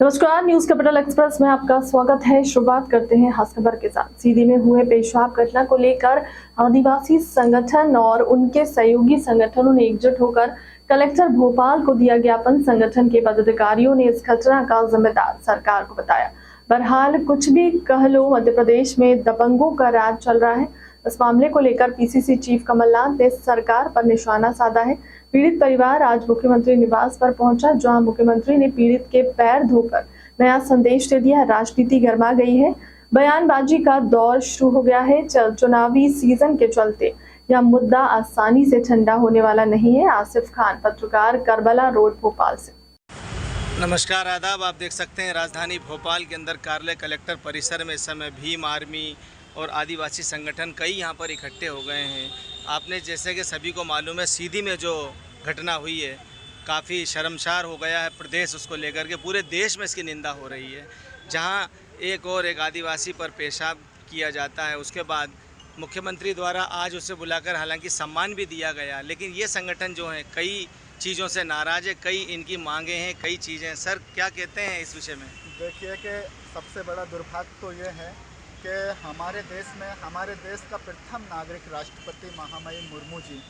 नमस्कार, news capital express में आपका स्वागत है। शुरुआत करते हैं खास खबर के साथ। सीधी में हुए पेशाब घटना को लेकर आदिवासी संगठन और उनके सहयोगी संगठनों ने एकजुट होकर कलेक्टर भोपाल को दिया ज्ञापन। संगठन के पदाधिकारियों ने इस घटना का जिम्मेदार सरकार को बताया। बहरहाल कुछ भी कह लो, मध्य प्रदेश में दबंगों का राज चल रहा है। इस मामले को लेकर पीसीसी चीफ कमलनाथ ने सरकार पर निशाना साधा है। पीड़ित परिवार आज मुख्यमंत्री निवास पर पहुंचा, जहां मुख्यमंत्री ने पीड़ित के पैर धोकर नया संदेश दे दिया। राजनीति गर्मा गई है, बयानबाजी का दौर शुरू हो गया है। चुनावी सीजन के चलते यह मुद्दा आसानी से ठंडा होने वाला नहीं है। आसिफ खान, पत्रकार, करबला रोड, भोपाल से। नमस्कार, आदाब। आप देख सकते हैं राजधानी भोपाल के अंदर कार्यालय कलेक्टर परिसर में इस समय भीम आर्मी और आदिवासी संगठन कई यहाँ पर इकट्ठे हो गए हैं। आपने जैसे कि सभी को मालूम है, सीधी में जो घटना हुई है काफ़ी शर्मसार हो गया है प्रदेश, उसको लेकर के पूरे देश में इसकी निंदा हो रही है। जहाँ एक आदिवासी पर पेशाब किया जाता है, उसके बाद मुख्यमंत्री द्वारा आज उसे बुलाकर हालांकि सम्मान भी दिया गया, लेकिन ये संगठन जो है कई चीज़ों से नाराज़ है, कई इनकी मांगे हैं, कई चीज़ें। सर, क्या कहते हैं इस विषय में? देखिए कि सबसे बड़ा दुर्भाग्य तो ये है कि हमारे देश का प्रथम नागरिक राष्ट्रपति महामहिम मुर्मू जी,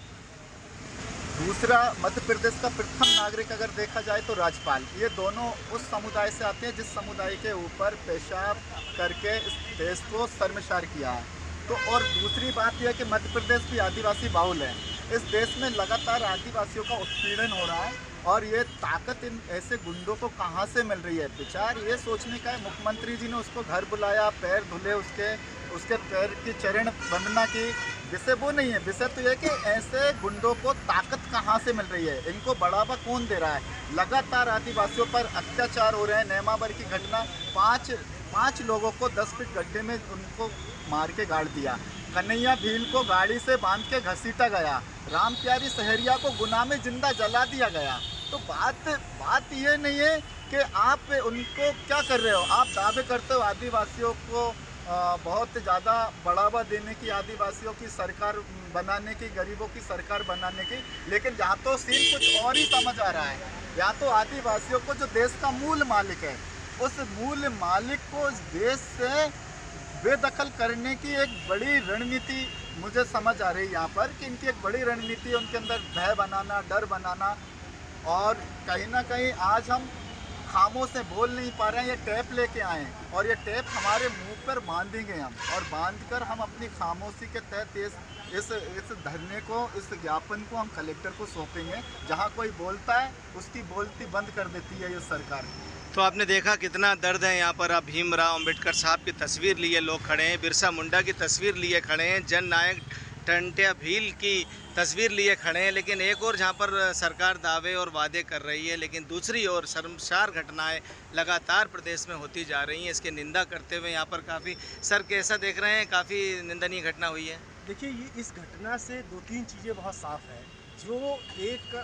दूसरा मध्य प्रदेश का प्रथम नागरिक अगर देखा जाए तो राज्यपाल, ये दोनों उस समुदाय से आते हैं जिस समुदाय के ऊपर पेशाब करके इस देश को शर्मसार किया है। तो और दूसरी बात यह है कि मध्य प्रदेश भी आदिवासी बाहुल है। इस देश में लगातार आदिवासियों का उत्पीड़न हो रहा है और ये ताकत इन ऐसे गुंडों को कहाँ से मिल रही है। विचार ये सोचने का है, मुख्यमंत्री जी ने उसको घर बुलाया, पैर धुले, उसके पैर की चरण वंदना की। विषय वो नहीं है, विषय तो ये कि ऐसे गुंडों को ताकत कहाँ से मिल रही है, इनको बढ़ावा कौन दे रहा है। लगातार आदिवासियों पर अत्याचार हो रहे हैं। नेमावर की घटना, पाँच लोगों को 10 फीट गड्ढे में उनको मार के गाड़ दिया। कन्हैया भील को गाड़ी से बांध के घसीटा गया। राम प्यारी सहरिया को गुना में जिंदा जला दिया गया। तो बात ये नहीं है कि आप उनको क्या कर रहे हो। आप दावे करते हो आदिवासियों को बहुत ज़्यादा बढ़ावा देने की, आदिवासियों की सरकार बनाने की, गरीबों की सरकार बनाने की, लेकिन यहाँ तो सीन कुछ और ही समझ आ रहा है। यहाँ तो आदिवासियों को, जो देश का मूल मालिक है, उस मूल मालिक को इस देश से बेदखल करने की एक बड़ी रणनीति मुझे समझ आ रही है यहाँ पर, कि इनकी एक बड़ी रणनीति, उनके अंदर भय बनाना, डर बनाना। और कहीं ना कहीं आज हम खामों से बोल नहीं पा रहे हैं। ये टेप लेके आए हैं और ये टेप हमारे मुंह पर बांधेंगे हम, और बांधकर हम अपनी खामोशी के तहत इस धरने को, इस ज्ञापन को हम कलेक्टर को सौंपेंगे। जहाँ कोई बोलता है उसकी बोलती बंद कर देती है ये सरकार। तो आपने देखा कितना दर्द है यहाँ पर। आप भीमराव अंबेडकर साहब की तस्वीर लिए लोग खड़े हैं, बिरसा मुंडा की तस्वीर लिए खड़े हैं, जन नायक टंट्या भील की तस्वीर लिए खड़े हैं। लेकिन एक और जहाँ पर सरकार दावे और वादे कर रही है, लेकिन दूसरी ओर शर्मसार घटनाएं लगातार प्रदेश में होती जा रही हैं। इसकी निंदा करते हुए यहाँ पर काफ़ी, सर कैसा देख रहे हैं, काफ़ी निंदनीय घटना हुई है। देखिए, ये इस घटना से 2-3 चीज़ें बहुत साफ है। जो एक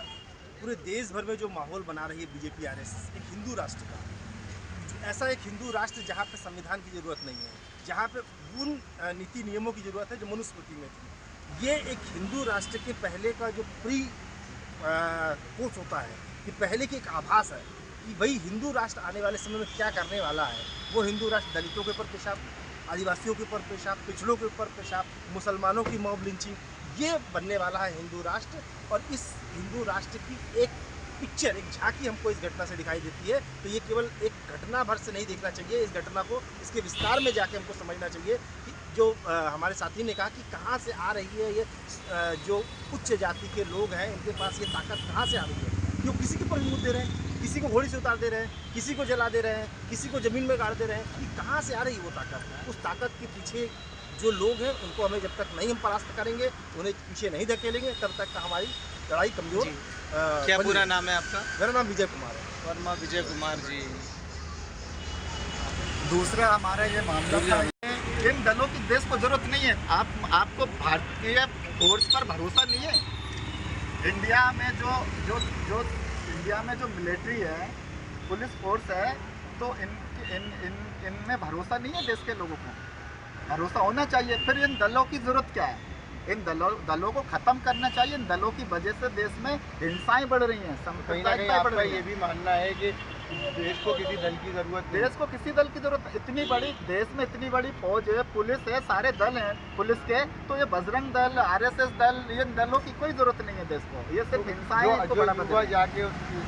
पूरे देश भर में जो माहौल बना रही है बीजेपी आरएसएस, एक हिंदू राष्ट्र का, ऐसा एक हिंदू राष्ट्र जहाँ पे संविधान की ज़रूरत नहीं है, जहाँ पे उन नीति नियमों की ज़रूरत है जो मनुस्मृति में थी। ये एक हिंदू राष्ट्र के पहले का जो प्री कोर्स होता है, कि पहले की एक आभास है कि वही हिंदू राष्ट्र आने वाले समय में क्या करने वाला है। वो हिंदू राष्ट्र दलितों के ऊपर पेशाब, आदिवासियों के ऊपर पेशाब, पिछड़ों के ऊपर पेशाब, मुसलमानों की मॉब लिंचिंग, ये बनने वाला है हिंदू राष्ट्र। और इस हिंदू राष्ट्र की एक पिक्चर, एक झांकी हमको इस घटना से दिखाई देती है। तो ये केवल एक घटना भर से नहीं देखना चाहिए, इस घटना को इसके विस्तार में जाके हमको समझना चाहिए कि जो हमारे साथी ने कहा कि कहाँ से आ रही है ये, जो उच्च जाति के लोग हैं इनके पास ये ताकत कहाँ से आ रही है। जो किसी के ऊपर मुँह दे रहे हैं, किसी को घोड़ी से उतार दे रहे हैं, किसी को जला दे रहे हैं, किसी को ज़मीन में गाड़ दे रहे हैं, कि कहाँ से आ रही है वो ताकत। उस ताकत के पीछे जो लोग हैं उनको हमें जब तक नहीं हम परास्त करेंगे, उन्हें पीछे नहीं धकेलेंगे, तब तक का हमारी लड़ाई कमजोर। क्या पूरा नाम है आपका? मेरा नाम विजय कुमार है। वर्मा विजय कुमार जी। दूसरा हमारा ये मामला था, इन दलों की देश को जरूरत नहीं है। आपको भारतीय फोर्स पर भरोसा नहीं है। इंडिया में जो मिलिट्री है, पुलिस फोर्स है, तो इनमें भरोसा नहीं है देश के लोगों को। भरोसा होना चाहिए। फिर इन दलों की जरूरत क्या है? इन दलों को खत्म करना चाहिए। इन दलों की वजह से देश में हिंसाएं बढ़ रही हैं, कहीं ना कहीं आपका ये भी मानना है कि देश को किसी दल की जरूरत नहीं। देश को किसी दल की जरूरत, इतनी बड़ी देश में इतनी बड़ी फौज है, पुलिस है, सारे दल हैं पुलिस के, तो ये बजरंग दल, आरएसएस दल, ये दलों की कोई जरूरत नहीं है देश को। ये सिर्फ हिंसा है, इसको जो बढ़ावा युवा देना। जाके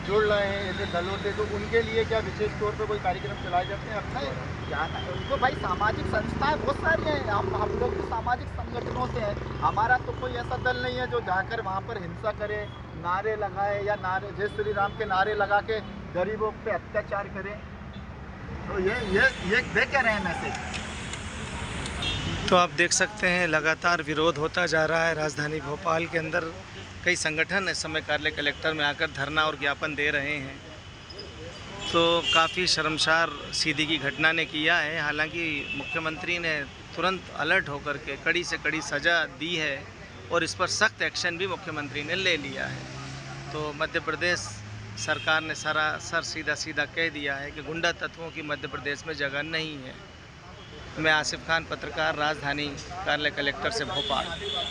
जुड़ रहे हैं ऐसे दलों से, तो उनके लिए क्या विशेष तौर पे कोई कार्यक्रम चलाए जाते हैं अपने? नहीं, क्या उनको भाई सामाजिक संस्थाएं बहुत सारी हैं, हम लोग तो सामाजिक संगठनों से हैं। हमारा तो कोई ऐसा दल नहीं है जो जाकर वहाँ पर हिंसा करे, नारे लगाए या नारे जय श्री राम के नारे लगा के गरीबों पे अत्याचार करे। तो ये दे क्या रहे हैं मैसेज। तो आप देख सकते हैं लगातार विरोध होता जा रहा है। राजधानी भोपाल के अंदर कई संगठन इस समय कार्यालय कलेक्टर में आकर धरना और ज्ञापन दे रहे हैं। तो काफ़ी शर्मसार सीधी की घटना ने किया है। हालांकि मुख्यमंत्री ने तुरंत अलर्ट होकर के कड़ी से कड़ी सज़ा दी है और इस पर सख्त एक्शन भी मुख्यमंत्री ने ले लिया है। तो मध्य प्रदेश सरकार ने सरासर सीधा कह दिया है कि गुंडा तत्वों की मध्य प्रदेश में जगह नहीं है। मैं आसिफ खान, पत्रकार, राजधानी कार्यालय कलेक्टर से भोपाल।